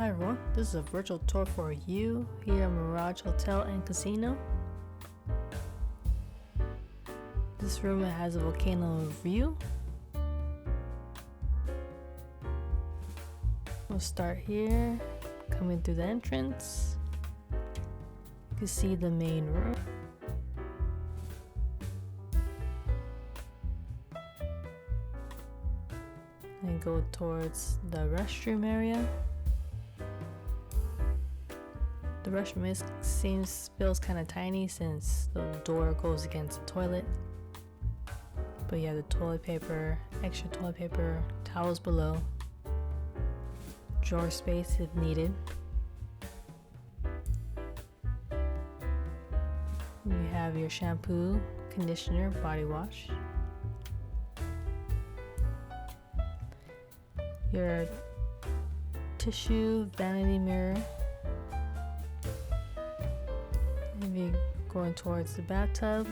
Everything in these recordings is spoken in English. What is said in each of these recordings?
Hi everyone, this is a virtual tour for you here at Mirage Hotel and Casino. This room has a volcano view. We'll start here, coming through the entrance. You can see the main room. And go towards the restroom area. The restroom feels kind of tiny since the door goes against the toilet. But you have the toilet paper, extra toilet paper, towels below, drawer space if needed. You have your shampoo, conditioner, body wash. Your tissue, vanity mirror. Maybe going towards the bathtub.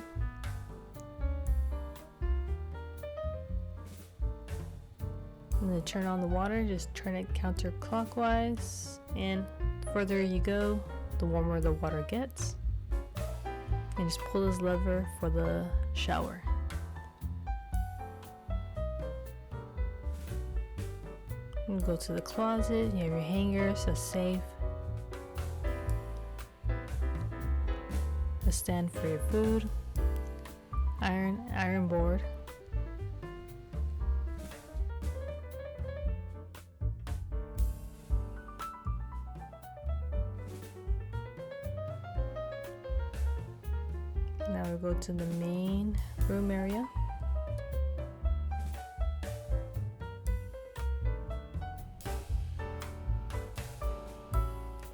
And to turn on the water, just turn it counterclockwise, and the further you go, the warmer the water gets. And just pull this lever for the shower. You go to the closet, you have your hangers, a safe, a stand for your food, iron board, now we go to the main room area.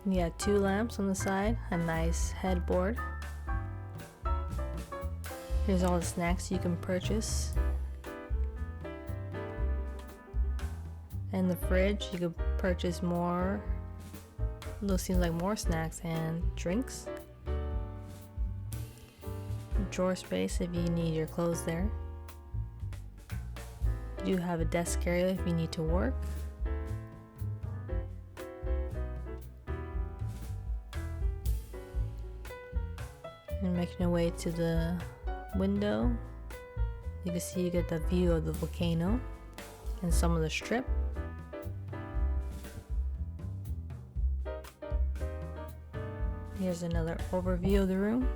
You got 2 lamps on the side, a nice headboard. Here's all the snacks you can purchase. And the fridge, you can purchase more, those seems like more snacks and drinks. Drawer space if you need your clothes there. You do have a desk area if you need to work. And making your way to the window, you can see you get the view of the volcano and some of the strip. Here's another overview of the room.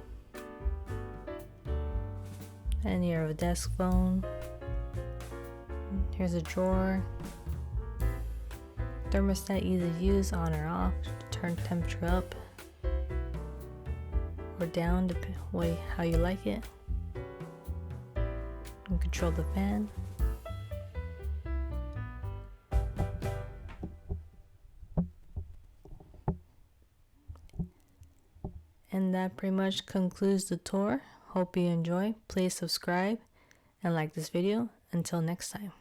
And you have a desk phone. Here's a drawer. Thermostat, easy to use, on or off, to turn temperature up or down, depending how you like it. And control the fan. And that pretty much concludes the tour. Hope you enjoy. Please subscribe and like this video. Until next time.